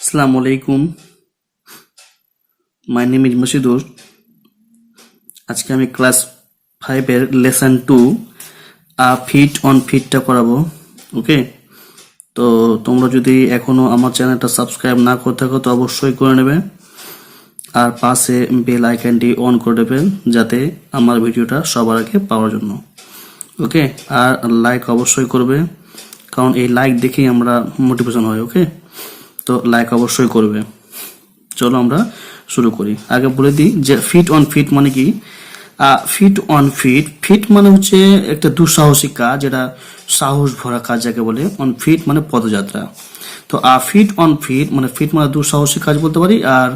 Assalamu alaikum. My name is Mashidur. আজকে আমি class 5 এর লেসন 2 ফিট অন ফিটটা করাবো। ওকে, তো তোমরা যদি এখনো আমার চ্যানেলটা সাবস্ক্রাইব না করে থাকো তো অবশ্যই করে নেবে, আর পাশে বেল আইকনটি অন করে দেবেন যাতে আমার ভিডিওটা সবার আগে পাওয়ার জন্য। ওকে, আর লাইক অবশ্যই করবে, কারণ এই লাইক দেখেই আমরা মোটিভেশন হয়। ওকে, তো লাইক অবশ্যই করবে। চলো আমরা শুরু করি। আগে বলে দিই যে ফিট অন ফিট মানে কি। ফিট অন ফিট, ফিট মানে হচ্ছে একটা দুঃসাহসিক কাজ, যেটা সাহস ভরা কাজ যাকে বলে। অন ফিট মানে পদযাত্রা। তো ফিট অন ফিট মানে ফিট মানে দুঃসাহসিক কাজ বলতে পারি, আর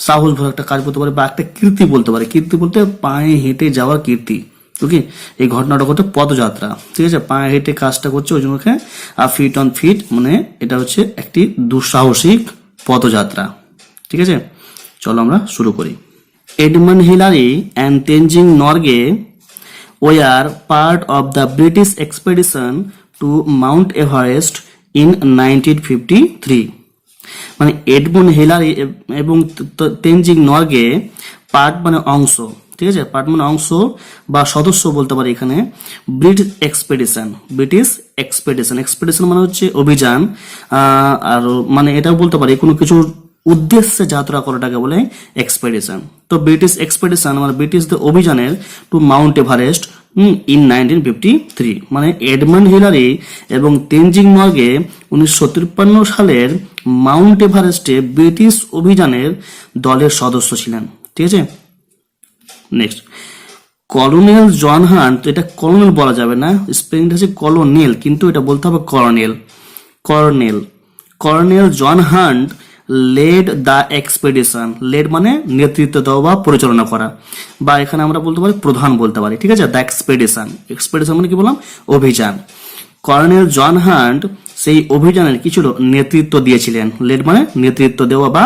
সাহস ভরা একটা কাজ বলতে পারি, বা একটা কীর্তি বলতে পারি। কীর্তি বলতে পায়ে হেঁটে যাওয়ার কীর্তি। ওকে, এই ঘটনাটা করতে পদযাত্রা, ঠিক আছে, পায়ে হেঁটে কাজটা করছে, ওই জন্য ফিট অন ফিট মানে এটা হচ্ছে একটি দুঃসাহসিক পদযাত্রা। ঠিক আছে, চলো আমরা শুরু করি। Edmund Hillary and Tenzing Norgay were part of the British expedition to Mount Everest in 1953। মানে এডমন্ড হিলারি এবং তেনজিং নরগে, পার্ট মানে অংশ, ঠিক আছে, পার্ট মানে অংশ বা সদস্য বলতে পারি এখানে। British expedition, British expedition, expedition মানে হচ্ছে অভিযান, আর মানে এটাও বলতে পারি কোনো কিছুর উদ্দেশ্যে যাত্রা করাটাকে বলে এক্সপেডিশন। তো ব্রিটিশ এক্সপেডিশন মানে ব্রিটিশদের অভিযানের টু মাউন্ট এভারেস্ট ইন 1953, মানে এডমন্ড হিলারি এবং তেনজিং নরগে 1953 সালের মাউন্ট এভারেস্টে ব্রিটিশ অভিযানের দলের সদস্য ছিলেন। ঠিক আছে, নেক্সট কলোনেল জন হান্ট। এটা কলোনেল বলা যাবে না, স্পেলিংটা হচ্ছে কলোনেল, কিন্তু এটা বলতে হবে colonel. Colonel colonel John Hunt led the expedition. Led মানে নেতৃত্ব দেওয়া বা পরিচালনা করা, বা এখানে আমরা বলতে পারি প্রধান বলতে পারি। ঠিক আছে, দ্য এক্সপেডিশন, এক্সপেডিশন মানে কি বললাম, অভিযান। কর্নেল জন হান্ট সেই অভিযানের কি ছিল, নেতৃত্ব দিয়েছিলেন। লেড মানে নেতৃত্ব দেওয়া বা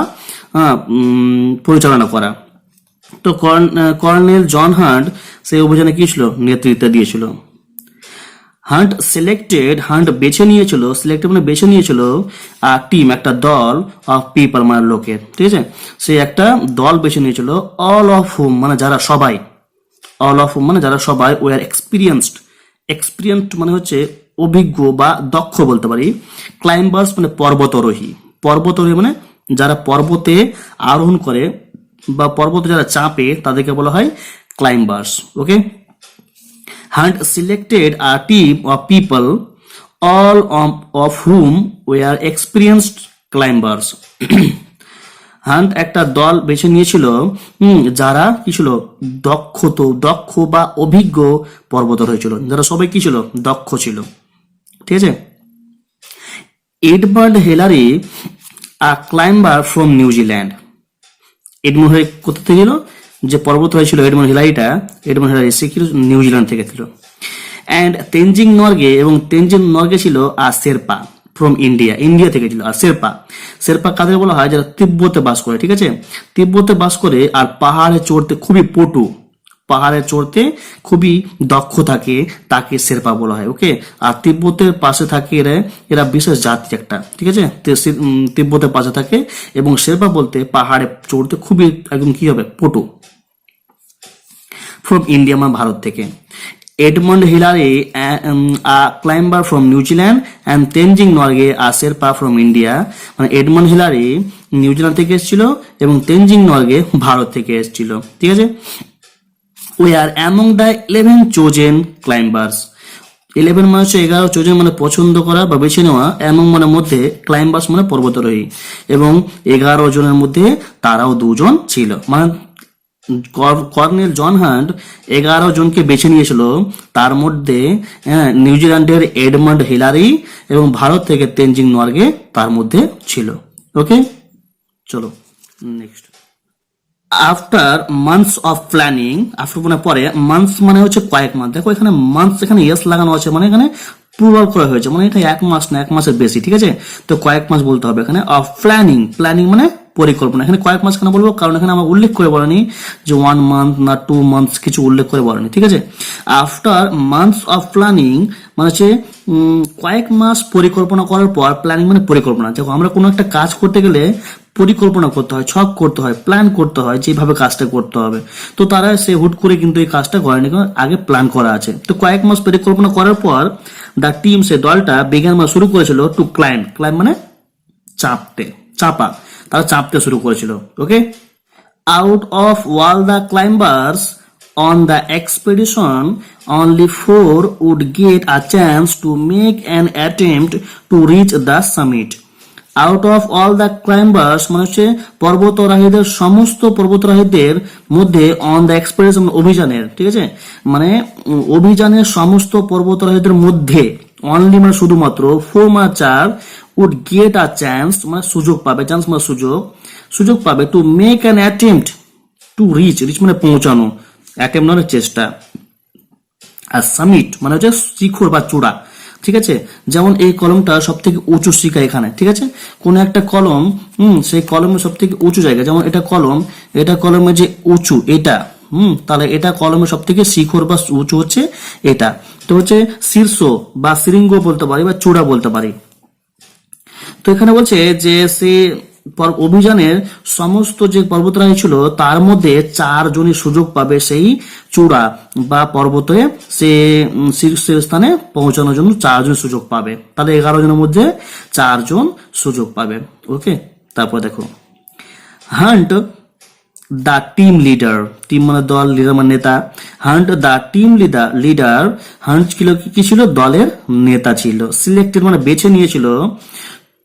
পরিচালনা করা। তো কর্নেল জন হান্ট সেই অভিযানে কি ছিল, নেতৃত্ব দিয়েছিল। হান্ট সিলেক্টেড, হান্ট বেছে নিয়েছিল, সিলেক্টেড মানে বেছে নিয়েছিল টিম, একটা দল, অফ পিপল মানে লোকের। ঠিক আছে, সে একটা দল বেছে নিয়েছিল, অল অফ হুম মানে যারা সবাই, অল অফ হুম মানে যারা সবাই ওয়ার এক্সপিরিয়েন্সড, এক্সপিরিয়েন্সড মানে হচ্ছে অভিজ্ঞ বা দক্ষ বলতে পারি। ক্লাইম্বার্স মানে পর্বতারোহী, পর্বতারোহী মানে যারা পর্বতে আরোহণ করে বা পর্বতে যারা চাপে তাদেরকে বলা হয় climbers. Okay, Hunt selected a team of people, all of whom were experienced climbers. Hunt একটা দল বেছে নিয়েছিল যারা কি ছিল, দক্ষ বা অভিজ্ঞ পর্বতারোহী ছিল, যারা সবাই কি ছিল, দক্ষ ছিল। ঠিক আছে, Edmund Hillary a climber from New Zealand. Edmund Hillary কোথা থেকে ছিল, যে পর্বতারোহী ছিল এডমন্ড হিলারি সে কি নিউজিল্যান্ড থেকে ছিল। অ্যান্ড তেনজিং নরগে, এবং তেনজিং নরগে ছিল আর শেরপা ফ্রম ইন্ডিয়া থেকে ছিল। আর শেরপা কাদের বলা হয়, যারা তিব্বতে বাস করে। ঠিক আছে, তিব্বতে বাস করে আর পাহাড়ে চড়তে খুবই পটু, পাহাড়ে চড়তে খুবই দক্ষ থাকে, তাকে শেরপা বলা হয়। ওকে, আর তিব্বতের পাশে থাকে এরা বিশেষ জাতি একটা। ঠিক আছে, তিব্বতের পাশে থাকে, এবং শেরপা বলতে পাহাড়ে চড়তে খুবই একদম কি হবে, পটু। ফ্রম ইন্ডিয়া মানে ভারত থেকে। Edmund Hillary a climber from New Zealand and Tenzing Norgay a Sherpa from India. মানে এডমন্ড হিলারি নিউজিল্যান্ড থেকে এসেছিল এবং তেনজিং নরগে ভারত থেকে এসেছিল। ঠিক আছে, we are among the 11 chosen climbers. 11 মানে হচ্ছে 11, chosen মানে পছন্দ করা বা বেছে নেওয়া, among মানে মধ্যে, climbers মানে পর্বতারোহী, এবং 11 জনের মধ্যে তারাও 2 জন ছিল। মানে কর্নেল জন হান্ট 11 জনকে বেছে নিয়েছিল, তার মধ্যে নিউজিল্যান্ডের এডমন্ড হিলারি এবং ভারত থেকে তেনজিং নরগে তার মধ্যে ছিল। ওকে, চলো next. After months of planning, after মানে পরে, মান্থস মানে হচ্ছে কয়েক মাস। দেখো এখানে মান্থস, এখানে ইয়েস লাগানো আছে, মানে এখানে প্লুরাল করা হয়েছে, মানে এটা এক মাস না, এক মাসের বেশি। ঠিক আছে, তো কয়েক মাস বলতে হবে এখানে। অফ প্ল্যানিং, প্ল্যানিং মানে পরিকল্পনা। এখানে কয়েক মাস কেন বলবো, কারণ এখানে আমার উল্লেখ করে বলেনি যে 1 মান্থ না 2 মান্থস, কিছু উল্লেখ করে বলেনি, ঠিক আছে। আফটার মান্থস অফ প্ল্যানিং মানে হচ্ছে কয়েক মাস পরিকল্পনা করার পর, প্ল্যানিং মানে পরিকল্পনা। দেখো আমরা কোনো একটা কাজ করতে গেলে পরিকল্পনা করতে হয়, ছক করতে হয়, প্ল্যান করতে হয় যেভাবে কাজটা করতে হবে। তো তারা সে হুট করে কিন্তু এই কাজটা করেনি, কারণ আগে প্ল্যান করা আছে। তো কয়েক মাস পরিকল্পনা করার পর দ্য টিম, সে দলটা বিজ্ঞান মানে শুরু করেছিল টু ক্লাইম্ব, ক্লাইম্ব মানে চাপা, তারা চাপতে শুরু করেছিল। Okay, out of all the climbers on the expedition, only 4 would get a chance to make an attempt to reach the summit. Out of all the climbers মানে হচ্ছে পর্বতারোহীদের, সমস্ত পর্বতারোহীদের মধ্যে, অন দ্য এক্সপেডিশন অভিযানের, ঠিক আছে, মানে অভিযানের সমস্ত পর্বতারোহীদের মধ্যে, অনলি মানে শুধুমাত্র, 4 মানে 4, উড গেট আ চান্স মানে সুযোগ পাবে, চান্স মানে সুযোগ পাবে, to make an attempt to reach মানে পৌঁছানো, অ্যাটেম্পট মানে চেষ্টা, আর সামিট মানে হচ্ছে শিখর বা চূড়া, ঠিক আছে। যেমন এই কলমটা সব থেকে উঁচু শিখা এখানে, ঠিক আছে, কোন একটা কলম, সেই কলমের সব থেকে উঁচু জায়গা, যেমন এটা কলমের যে উঁচু এটা, তাহলে এটা কলমের সব থেকে শিখর বা উঁচু হচ্ছে এটা, তো হচ্ছে শীর্ষ বা শৃঙ্গ বলতে পারি বা চূড়া বলতে পারি। তো এখানে বলছে যে সে অভিযানের সমস্ত যে পর্বতারোহী ছিল তার মধ্যে 4 জনই সুযোগ পাবে সেই চূড়া বা পর্বতে সে শীর্ষের স্থানে পৌঁছানোর জন্য 4 জন সুযোগ পাবে, তাহলে 11 জনের মধ্যে 4 জন সুযোগ পাবে। ওকে, তারপর দেখো, hunt the team leader, team মানে দল, লিডার মানে নেতা, hunt the team leader, hunt কি ছিল, দলের নেতা ছিল, সিলেক্টেড মানে বেছে নিয়েছিল,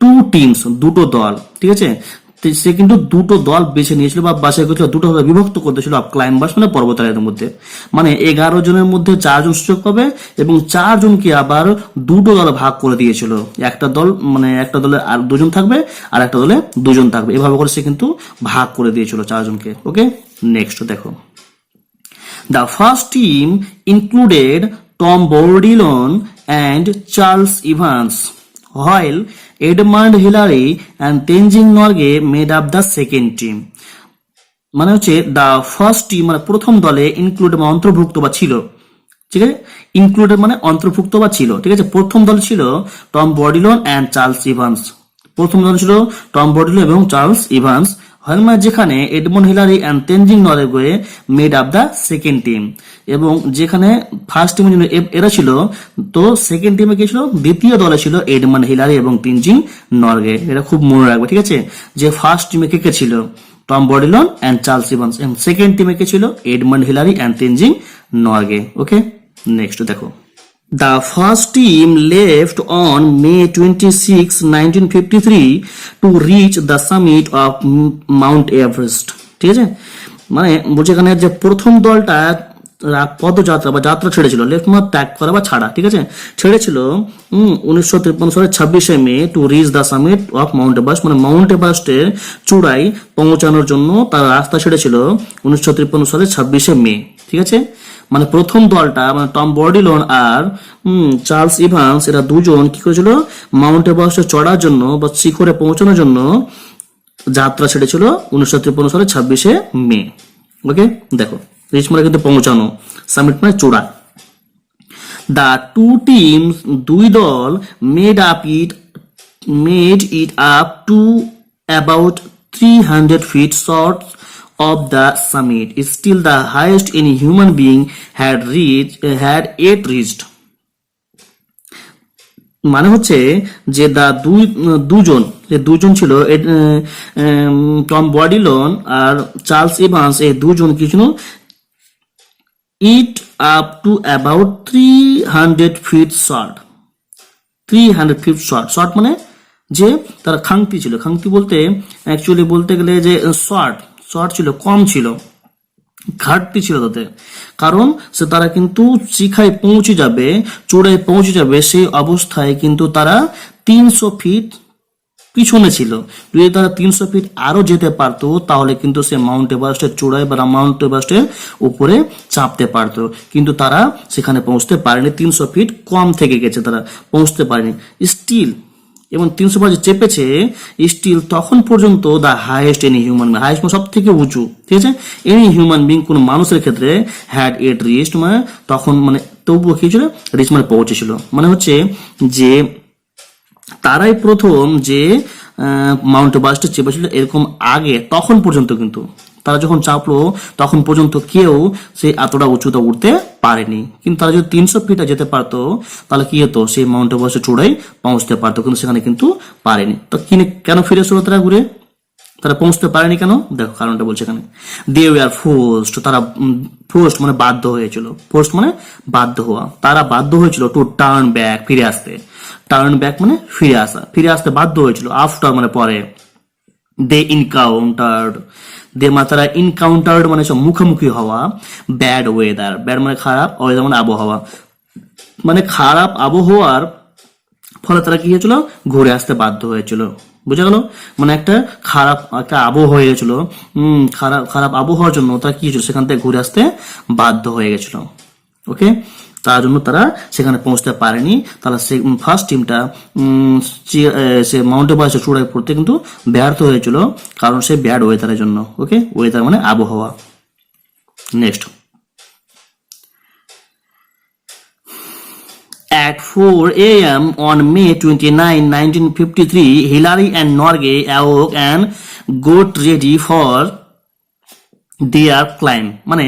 2 টিমস দুটো দল, ঠিক আছে, সে কিন্তু দুটো দল বেছে নিয়েছিল বা বাছাই করেছিল, দুটো দলে বিভক্ত করতেছিল ক্লাইম্বার্স মানে পর্বতারোহীদের মধ্যে, মানে 11 জনের মধ্যে 4 জন সুযোগ পাবে, এবং 4 জনকে আবার দুটো দলে ভাগ করে দিয়েছিল, একটা দল মানে একটা দলে আর 2 জন থাকবে, আর একটা দলে 2 জন থাকবে, এভাবে করে সে কিন্তু ভাগ করে দিয়েছিল 4 জনকে। ওকে, নেক্সট দেখো, the first team included Tom Bourdillon and Charles Evans, while Edmund Hillary and Tenzing Norgay made up the second team. মানে হচ্ছে দ্য ফার্স্ট টিম মানে প্রথম দলে, ইনক্লুড মানে অন্তর্ভুক্ত বা ছিল, ঠিক আছে, ইনক্লুডেড মানে অন্তর্ভুক্ত বা ছিল, ঠিক আছে। প্রথম দল ছিল টম বডিলন অ্যান্ড চার্লস ইভান্স, প্রথম দল ছিল টম বডিলন এবং চার্লস ইভান্স, যেখানে Edmund Hillary and Tenzing Norgay made up the second team, এবং যেখানে ফার্স্ট টিমের জন্য এরা ছিল, তো সেকেন্ড টিমে কি ছিল, দ্বিতীয় দলে ছিল এডমন্ড হিলারি এবং তেনজিং নরগে। এটা খুব মনে রাখবে, ঠিক আছে, যে ফার্স্ট টিমে কে কে ছিল, টম বডিলন অ্যান্ড চার্লস ইভান্স, এবং সেকেন্ড টিমে কে ছিল, Edmund Hillary and Tenzing Norgay. Okay, next দেখো, the first team left on May 26, 1953 to reach the summit of Mount Everest, ঠিক আছে, মানে বলছে এখানে যে প্রথম দলটা পদযাত্রা বা যাত্রা ছেড়েছিল, লেফট মানে ত্যাগ করা বা ছাড়া, ঠিক আছে, ছেড়েছিল 1953 সালের 26শে মে, to reach the summit of Mount Everest, মানে মাউন্ট এভারেস্টের চূড়ায় পৌঁছানোর জন্য তারা রাস্তা ছেড়েছিল 1953 সালের 26শে মে, ঠিক আছে। মানে প্রথম দলটা মানে টম বডিলন আর চার্লস ইভান্স, এরা দুজন কি করেছিল, মাউন্ট এভারেস্টে চড়ার জন্য বা শিখরে পৌঁছানোর জন্য যাত্রা ছেড়েছিল 1953 সালের 26শে মে। ওকে, দেখো, রিচ মানে কিন্তু পৌঁছানো, সামিট মানে চূড়া। দ্য টু টিমস, দুই দল, made it up to about 300 feet short of the summit, is still the highest any human being had yet reached. মানে হচ্ছে যে দুজন ছিল, টম বডিলন আর চার্লস ইভান্স, এই দুজন কি ছিল, it up to about 300 feet short, 300 feet short মানে যে তারা খাংতি ছিল, খাংতি বলতে অ্যাকচুয়ালি বলতে গেলে যে শর্ট ছিল, কম ছিল, ঘাটতি ছিল তাদের, কারণ সে তারা কিন্তু শিখায় পৌঁছে যাবে, চূড়ায় পৌঁছে যাবে, সেই অবস্থায় কিন্তু তারা 300 ফিট পিছনে ছিল। যদি তারা 300 ফিট আরো যেতে পারতো তাহলে কিন্তু সে মাউন্ট এভারেস্টের চূড়ায় বা মাউন্ট এভারেস্টের উপরে চাপতে পারতো, কিন্তু তারা সেখানে পৌঁছতে পারেনি, 300 ফিট কম থেকে গেছে, তারা পৌঁছতে পারেনি। স্টিল এবং 300 যে চেপেছে স্টিল তখন পর্যন্ত the highest any human being, highest সব থেকে উঁচু, ঠিক আছে, এনি হিউম্যান বিং কোন মানুষের ক্ষেত্রে হ্যাড এট রিস্ট মানে তখন মানে তবুও কি ছিল রিচ মানে পৌঁছেছিল, মানে হচ্ছে যে তারাই প্রথম যে মাউন্ট এভারেস্টে চেপেছিল এরকম আগে তখন পর্যন্ত কিন্তু তারা যখন চাপলো তখন পর্যন্ত কেউ সেই এতটা উঁচুতে উঠতে পারেনি। কিন্তু তারা যদি 300 ফিটে যেতে পারতো তাহলে কি হতো, সেই মাউন্ট এভারেস্টের চূড়ায় পৌঁছতে পারতো, কিন্তু সেখানে কিন্তু পারেনি। তো কেন ফিরে এসেছিল তারা ঘুরে, তারা পৌঁছতে পারেনি কেন, দেখো কারণটা বলছে এখানে। দে ওয়ার ফোর্সড, তারা ফোর্সড মানে বাধ্য হয়েছিল, ফোর্সড মানে বাধ্য হওয়া, তারা বাধ্য হয়েছিল টু টার্ন ব্যাক ফিরে আসতে, টার্ন ব্যাক মানে ফিরে আসা, ফিরে আসতে বাধ্য হয়েছিল, আফটার মানে পরে, দে ইনকাউন্টার্ড, দে মানে তারা ইনকাউন্টার্ড মানে মুখোমুখি হওয়া, ব্যাড ওয়েদার, ব্যাড মানে খারাপ, ওয়েদার মানে আবহাওয়া, মানে খারাপ আবহাওয়ার ফলে তারা কি হয়েছিল ঘুরে আসতে বাধ্য হয়েছিল, বুঝা গেল, মানে একটা আবহাওয়া হয়ে গেছিল, খারাপ আবহাওয়ার জন্য তারা কি হয়েছিল সেখান থেকে ঘুরে আসতে বাধ্য হয়ে গেছিল। ওকে, তার জন্য তারা সেখানে পৌঁছতে পারেনি, তারা ফার্স্ট টিমটা সে মাউন্ট এভারেস্টের চূড়ায় পড়তে কিন্তু ব্যর্থ হয়েছিল, কারণ সে ব্যাড ওয়েদারের জন্য। ওকে, ওয়েদার মানে আবহাওয়া। Next, at 4 a.m. on May 29, 1953, Hillary and Norgay awoke and got ready for their climb, মানে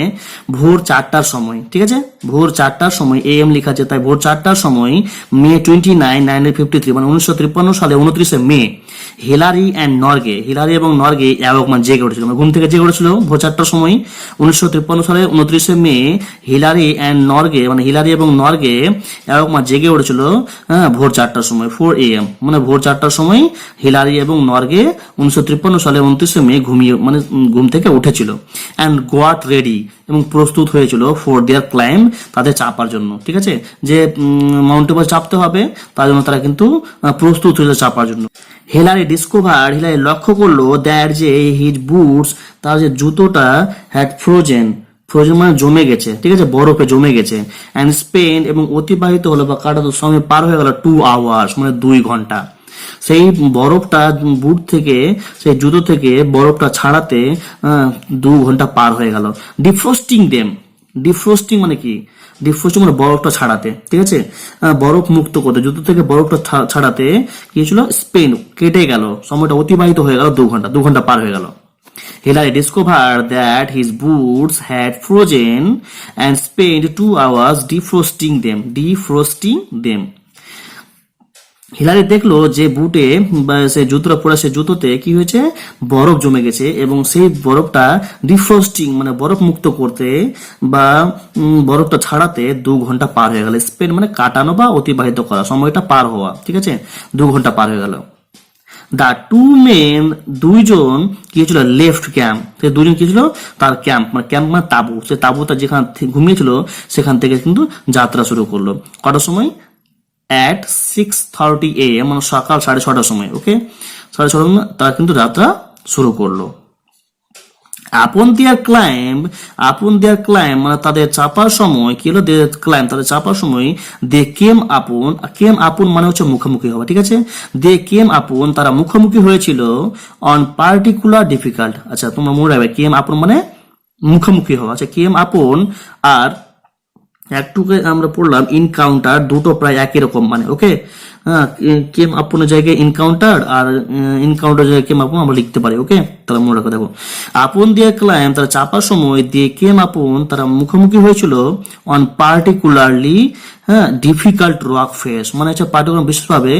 ভোর 4টার সময়, ঠিক আছে, ভোর 4টার সময়, এএম লেখা আছে তাই ভোর 4টার সময়, মে 29, 1953 মানে 1953 সালে 29শে মে, হিলারি অ্যান্ড নরগে, হিলারি এবং নরগে অ্যাওয়াক মানে জেগে উঠেছিল, মানে ঘুম থেকে জেগে উঠেছিল ভোর 4টার সময় 1953 সালে 29শে মে, হিলারি অ্যান্ড নরগে মানে হিলারি এবং নরগে অ্যাওয়াক মানে জেগে উঠেছিল ভোর 4টার সময়, 4 AM মানে ভোর 4টার সময় হিলারি এবং নরগে 1953 সালে 29শে মে ঘুম থেকে উঠেছিল, and got ready এবং প্রস্তুত হয়েছিল for their climb তাদের চাপার জন্য, ঠিক আছে, যে মাউন্ট এভারেস্ট চাপতে হবে তার জন্য তারা কিন্তু প্রস্তুত হয়েছিল চাপার জন্য। হিলারি লক্ষ্য করলো দ্যাট যে হিজ বুটস তার যে জুতোটা হ্যাড ফ্রোজেন মানে জমে গেছে, ঠিক আছে, বরফে জমে গেছে, অ্যান্ড স্পেন্ড এবং অতিবাহিত হলো বা কাটাতো সময় পার হয়ে গেল 2 hours মানে 2 ঘন্টা, সেই বরফটা বুট থেকে সেই জুতো থেকে বরফটা ছাড়াতে 2 ঘন্টা পার হয়ে গেল। ডিফ্রস্টিং মানে কি, ডিফ্রস্টিং মানে বরফটা ছাড়াতে, ঠিক আছে, বরফ মুক্ত করতে, জুতো থেকে বরফটা ছাড়াতে কি ছিল, স্পেন কেটে গেল, সময়টা অতিবাহিত হয়ে গেল 2 ঘন্টা পার হয়ে গেল। Hillary discovered that his boots had frozen and spent 2 hours defrosting them. Hillary দেখলো যে বুটে বা সে জুতোটা পরে সে জুতোতে কি হয়েছে, বরফ জমে গেছে এবং সেই বরফটা ডিফ্রস্টিং মানে বরফ মুক্ত করতে বা বরফটা ছাড়াতে 2 ঘন্টা পার হয়ে গেল। স্পেন মানে কাটানো বা অতিবাহিত করা, সময়টা পার হওয়া, ঠিক আছে, 2 ঘন্টা পার হয়ে গেল। দা টু মেন দুইজন কি হয়েছিল, লেফট ক্যাম্প, সে দুজন কি ছিল তার ক্যাম্প মানে তাবু, সে তাবুটা যেখানে ঘুমিয়েছিল সেখান থেকে কিন্তু যাত্রা শুরু করলো, কটার সময়, at 6:30 AM মানে সকাল 6:30টার সময়। ওকে, 6:30 তারা কিন্তু যাত্রা শুরু করলো। আপন দেয়ার ক্লাইম্ব মানে তাদের চাপার সময় কি হলো, তাদের চাপার সময় দে কেম আপন মানে হচ্ছে মুখোমুখি হওয়া, ঠিক আছে, দে কেম আপন তারা মুখোমুখি হয়েছিল অন পার্টিকুলার ডিফিকাল্ট, আচ্ছা তোমরা মনে রাখবে কেম আপন মানে মুখোমুখি হওয়া, আচ্ছা কেম আপন আর একটুকে আমরা পড়লাম ইনকাউন্টার, দুটো প্রায় একই রকম মানে। ওকে, কেম আপনের জায়গায় ইনকাউন্টার আর ইনকাউন্টার জায়গায় কেম আপন আমরা লিখতে পারি। ওকে, তাহলে মনে রাখো, দেখো আপন দিয়ে ক্লাইম তারা চাপার সময় দিয়ে কেম আপন তারা মুখোমুখি হয়েছিল on particularly difficult rock face মানে হচ্ছে পার্টিকুলার বিশেষভাবে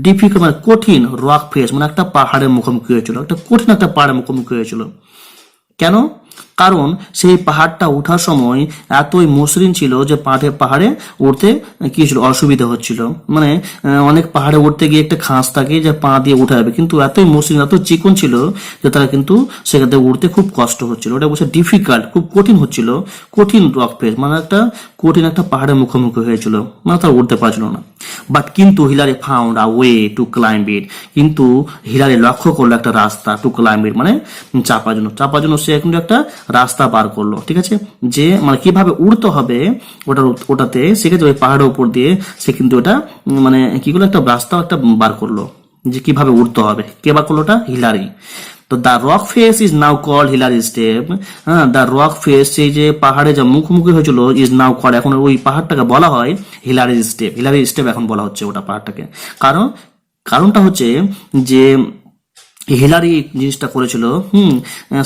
ডিফিকাল্ট মানে কঠিন রক ফেস মানে একটা পাহাড়ের মুখোমুখি হয়েছিল, একটা কঠিন একটা পাহাড়ের মুখোমুখি হয়েছিল। কেন? কারণ সেই পাহাড়টা ওঠার সময় এতই মসৃণ ছিল যে পাহাড়ে উঠতে কি ছিল, অসুবিধা হচ্ছিল, মানে অনেক পাহাড়ে উঠতে গিয়ে একটা খাঁজ থাকে যে পা দিয়ে উঠে যাবে, কিন্তু এতই মসৃণ এত চিকন ছিল যে তারা কিন্তু সেখান থেকে উঠতে খুব কষ্ট হচ্ছিল, ওটা বলছে ডিফিকাল্ট খুব কঠিন হচ্ছিল, কঠিন রক ফেস মানে একটা কঠিন একটা পাহাড়ের মুখোমুখি হয়েছিল, মানে তারা উঠতে পারছিল না। বাট কিন্তু Hillary found a way to climb it, কিন্তু হিলারি লক্ষ্য করলো একটা রাস্তা টু ক্লাইম্ব ইট মানে চাপার জন্য সে কিন্তু একটা রাস্তা বার করলো, ঠিক আছে, যে মানে কিভাবে উড়তে হবে ওটাতে সেক্ষেত্রে ওই পাহাড়ের উপর দিয়ে সে কিন্তু ওটা মানে কি করলো একটা রাস্তা একটা বার করলো। যে কিভাবে উঠতে হবে। কে বা করলোটা? হিলারি। তো the rock face is now called Hillary Step. হ্যাঁ, দ্য রক ফেস, সেই যে পাহাড়ে যা মুখোমুখি হয়েছিল, ইজ নাও কল্ড, এখন ওই পাহাড়টাকে বলা হয় হিলারি স্টেপ। হিলারি স্টেপ এখন বলা হচ্ছে ওটা পাহাড়টাকে। কারণ কারণটা হচ্ছে যে হিলারি জিনিসটা করেছিল,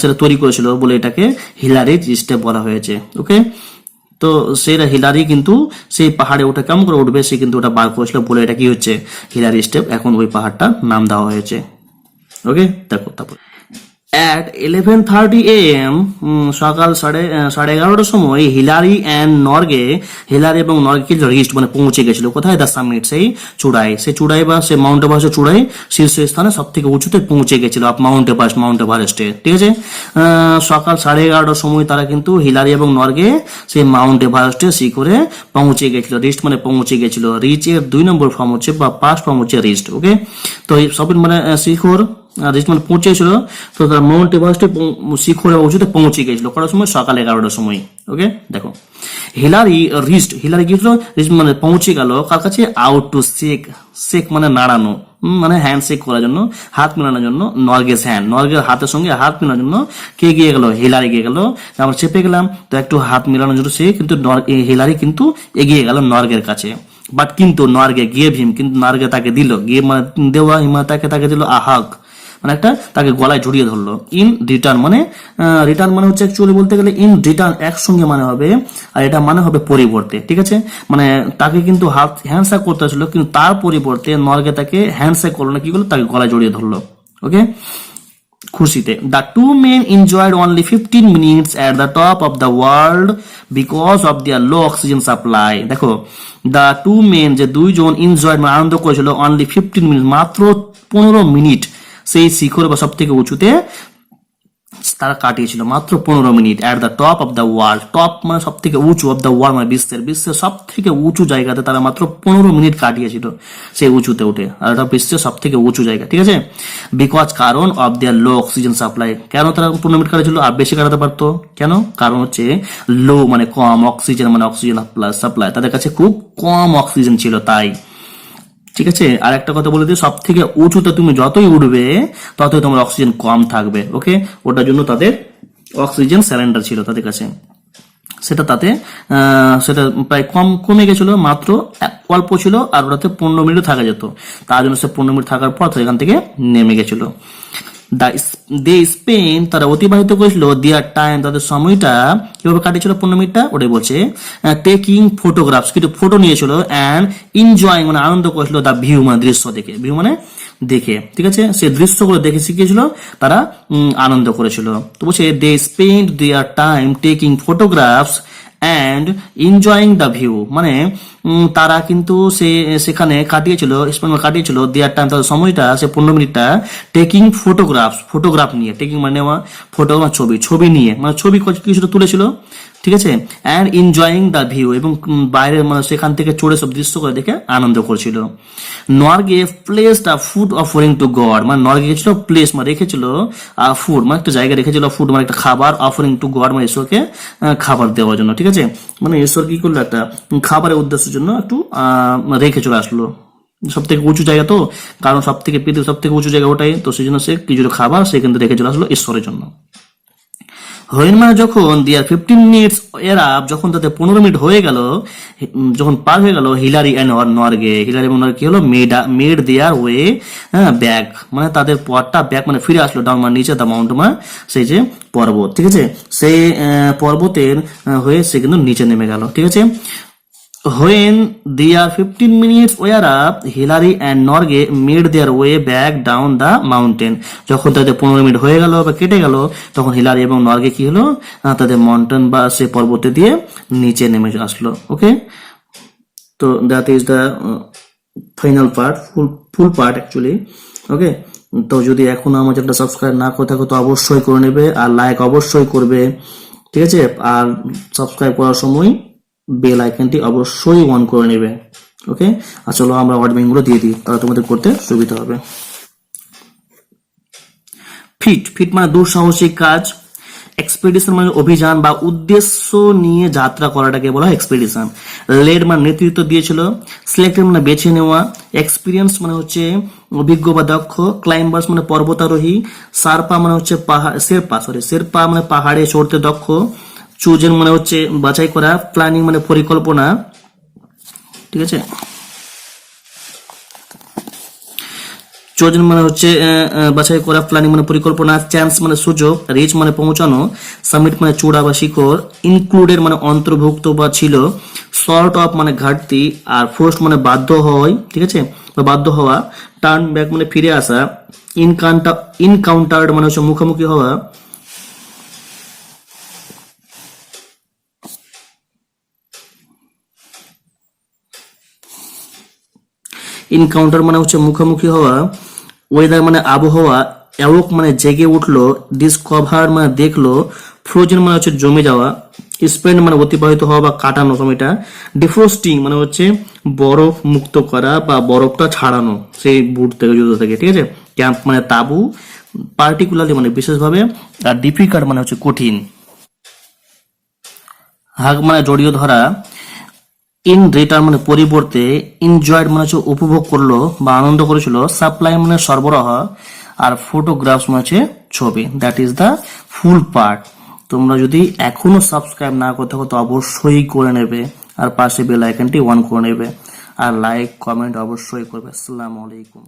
সেটা তৈরি করেছিল বলে এটাকে হিলারি স্টেপ বলা হয়েছে। ওকে, তো সেটা হিলারি কিন্তু সেই পাহাড়ে ওটা কেমন করে উঠবে সে কিন্তু ওটা বার করেছিল বলে এটা কি হচ্ছে হিলারি স্টেপ, এখন ওই পাহাড়টার নাম দেওয়া হয়েছে। ওকে, দেখো তারপর at 11:30 a.m. সকাল 11:30টার সময় হিলারি এবং নর্গে রিস্ট মানে পৌঁছে গেছিল কোথায়? দ্য সামিট, সেই চূড়ায়, বা সে মাউন্ট এভারেস্টের চূড়ায় শীর্ষস্থানে সব থেকে উঁচুতে পৌঁছে গেছিল মাউন্ট এভারেস্টে। ঠিক আছে, সকাল 11:30টার সময় তারা কিন্তু হিলারি এবং নর্গে সেই মাউন্ট এভারেস্টের শিখরে পৌঁছে গেছিল। রিস্ট মানে পৌঁছে গেছিল। রিচ এর 2 নম্বর ফর্ম হচ্ছে বা পাস্ট ফর্ম হচ্ছে রিস্ট। ওকে, তো সব মানে শিখর রিস্ট মানে পৌঁছেছিল। তো তারা মাউন্ট এভারেস্টে শিখরে উঁচুতে পৌঁছে গেছিল কটার সময়? সকাল 11টার সময়। ওকে, দেখো হিলারি গিয়েছিল রিস্ট মানে পৌঁছে গেল কার কাছে? আউট টু শেক মানে নাড়ানো, মানে হ্যান্ড শেক করার জন্য, হাত মেলানোর জন্য। নর্গের হাতের সঙ্গে হাত মেলানোর জন্য কে গিয়ে গেল? হিলারি গিয়ে গেল। আমরা চেপে গেলাম, তো একটু হাত মেলানোর জন্য সে কিন্তু হিলারি কিন্তু এগিয়ে গেল নর্গের কাছে। বাট কিন্তু নর্গে গিয়ে ভীম, কিন্তু নর্গে তাকে দিল, গিয়ে মানে দেওয়া, তাকে দিল আহাক, মানে একটা তাকে গলায় জড়িয়ে ধরলো। ইন রিটার্ন মানে হচ্ছে অ্যাকচুয়ালি বলতে গেলে ইন রিটার্ন একসঙ্গে মানে হবে, আর এটা মানে হবে পরিবর্তে। ঠিক আছে, মানে তাকে কিন্তু হ্যান্ডশেক করতে ছিল, কিন্তু তার পরিবর্তে নর্গে তাকে হ্যান্ডশেক করলো না, কি করলো? তাকে গলায় জড়িয়ে ধরলো। ওকে, খুশিতে। The two men enjoyed only 15 minutes at the top of the world because of their low oxygen supply. দেখো, দ্য টু মেন যে দুইজন এনজয়েড মানে আনন্দ করেছিল অনলি 15 মিনিট, মাত্র 15 মিনিট সেই শিখর বা সব থেকে উঁচুতে তারা কাটিয়েছিল, মাত্র 15 minute. At the top of the world, top মানে সব থেকে উঁচু, অফ দ্য ওয়ার্ল্ড মানে বিশ্বের সব থেকে উঁচু জায়গাতে তারা মাত্র 15 মিনিট কাটিয়েছিল সেই উঁচুতে উঠে, আর এটা বিশ্বের সব থেকে উঁচু জায়গা। ঠিক আছে, বিকজ কারণ of their low oxygen supply, কেন তারা 15 মিনিট কাটিয়েছিল? আর বেশি কাটাতে পারতো, কেন? কারণ হচ্ছে লো মানে কম, অক্সিজেন মানে অক্সিজেন সাপ্লাই, তাদের কাছে খুব কম অক্সিজেন ছিল তাই। ঠিক আছে, আর একটা কথা বলে দিই, সব থেকে উঁচুতে তুমি যতই উঠবে ততই তোমার অক্সিজেন কম থাকবে। ওকে, ওটার জন্য তাদের অক্সিজেন সিলিন্ডার ছিল তাদের কাছে, সেটা প্রায় কমে গেছিল, মাত্র অল্প ছিল, আর ওটাতে 15 মিনিট থাকা যেত, তার জন্য সে 15 মিনিট থাকার পর এখান থেকে নেমে গেছিল। তারা অতিবাহিত করেছিল দেয়ার টাইম, তাদের সময়টা কিভাবে কাটিয়েছিল 15 মিনিটটা? ওটাই বলছে টেকিং ফটোগ্রাফস, কিন্তু ফটো নিয়েছিল, অ্যান্ড এনজয়িং মানে আনন্দ করেছিল, দা ভিউ মানে দৃশ্য দেখে, ভিউ মানে দেখে। ঠিক আছে, সে দৃশ্যগুলো দেখে শিখিয়েছিল, তারা আনন্দ করেছিল। তো বলছে they spend their time taking photographs and enjoying the view, মানে তারা কিন্তু সেখানে কাটিয়েছিল দেয়ার টাইম, তাদের সময়টা, সে 15 মিনিটটা টেকিং ফটোগ্রাফ নিয়ে, টেকিং মানে ফটোগ্রাফ ছবি নিয়ে, মানে ছবি কিছুটা তুলেছিল। ঠিক আছে, অ্যান্ড এনজয়িং দ্য ভিউ, এবং বাইরে মানে সেখান থেকে চড়ে সব দৃশ্য করে দেখে আনন্দ করছিল। নর্গে প্লেসড আ ফুড অফারিং টু গড, মানে নর্গে গেছিল প্লেস মানে রেখেছিল ফুড মানে একটা জায়গায় রেখেছিল, ফুড মানে একটা খাবার, অফারিং টু গড মানে ঈশ্বরকে খাবার দেওয়ার জন্য। ঠিক আছে, মানে ঈশ্বর কি করলো? একটা খাবারের উদ্দেশ্যের জন্য একটু রেখে চলে আসলো, সব থেকে উঁচু জায়গা তো, কারণ পৃথিবীর সব থেকে উঁচু জায়গা ওটাই তো, সেই জন্য সে কিছু খাবার সে কিন্তু রেখে চলে আসলো ঈশ্বরের জন্য। হোয়েন মানে যখন দেয়ার 15 মিনিটস এরা, যখন তাদের 15 মিনিট হয়ে গেল, যখন পার হয়ে গেল, হিলারি এবং নর্গে কি হলো? মেড দেয়ার ওয়ে ব্যাক, মানে তাদের পথটা ব্যাক মানে ফিরে আসলো, ডাউন মানে নিচে, দা মাউন্ট মানে সেই যে পর্বত। ঠিক আছে, সেই পর্বতের হয়ে সে কিন্তু নিচে নেমে গেল। ঠিক আছে, when their 15 minutes were up, Hillary and Norge made their way back down the mountain. যখন তাদের 15 মিনিট হয়ে গেল বা কেটে গেল, তখন হিলারি এবং নর্গে কি হলো? তাদের মাউন্টেন বা সে পর্বতে দিয়ে নিচে নেমে আসলো। ওকে, তো that is the final part, full part actually. Okay, তো যদি এখনো আমার চ্যানেলটা সাবস্ক্রাইব না করে থাকো তো অবশ্যই করে নেবে, আর লাইক অবশ্যই করবে। ঠিক আছে, আর সাবস্ক্রাইব করার সময় বেল আইকনটি অবশ্যই অন করে নেবে। ওকে, আর চলো আমরা ওয়ার্ড মিনিং গুলো দিয়ে দিই, তাহলে তোমাদের করতে সুবিধা হবে। ফিট মানে দুঃসাহসিক কাজ। এক্সপেডিশন মানে অভিযান বা উদ্দেশ্য নিয়ে যাত্রা করাটাকে বলা হয় এক্সপেডিশন। লেড মানে নেতৃত্ব দিয়েছিল, সিলেক্টেড মানে বেছে নেওয়া, এক্সপিরিয়েন্স মানে হচ্ছে অভিজ্ঞ বা দক্ষ, ক্লাইম্বার্স মানে পর্বতারোহী, সারপা মানে হচ্ছে শেরপা মানে পাহাড়ে চড়তে দক্ষ, চুজেন মানে হচ্ছে বাছাই করা, প্ল্যানিং মানে পরিকল্পনা, ঠিক আছে। চোজন মানে হচ্ছে বাছাই করা, প্ল্যানিং মানে পরিকল্পনা, চান্স মানে সুযোগ, রিচ মানে পৌঁছানো, সামিট মানে চূড়া বা শিখর, ইনক্লুডেড মানে অন্তর্ভুক্ত বা ছিল, সর্ট অফ মানে ঘাটতি, আর ফোর্সড মানে বাধ্য হয়, ঠিক আছে, বা বাধ্য হওয়া, টার্ন ব্যাক মানে ফিরে আসা, ইনকাউন্টার্ড মানে হচ্ছে মুখোমুখি হওয়া, ইনকাউন্টার মানে হচ্ছে মুখোমুখি হওয়া, ওয়েদার মানে আবহাওয়া, অ্যাওক মানে জেগে উঠলো, ডিসকভার মানে দেখলো, ফ্রোজেন মানে হচ্ছে জমে যাওয়া, স্পেন্ড মানে অতিবাহিত হওয়া বা কাটানো সময়টা, ডিফ্রোস্টিং মানে হচ্ছে বরফ মুক্ত করা বা বরফটা ছাড়ানো সেই বুট থেকে, জুতো থেকে, ঠিক আছে। ক্যাম্প মানে তাঁবু, পার্টিকুলারলি মানে বিশেষভাবে, আর ডিফিকাল্ট মানে হচ্ছে কঠিন। হাগ মানে জড়িয়ে ধরা, ইন রিটার্ন মানে পরিবর্তে, এনজয়েড মানে হচ্ছে উপভোগ করলো বা আনন্দ করেছিল, সাপ্লাই মানে সরবরাহ, আর ফটোগ্রাফস মানে হচ্ছে ছবি। That is the full part. তোমরা যদি এখনো সাবস্ক্রাইব না করতে থাকো তো অবশ্যই করে নেবে, আর পাশে বেল আইকনটি অন করে নেবে, আর লাইক কমেন্ট অবশ্যই করবে। আসসালামু আলাইকুম।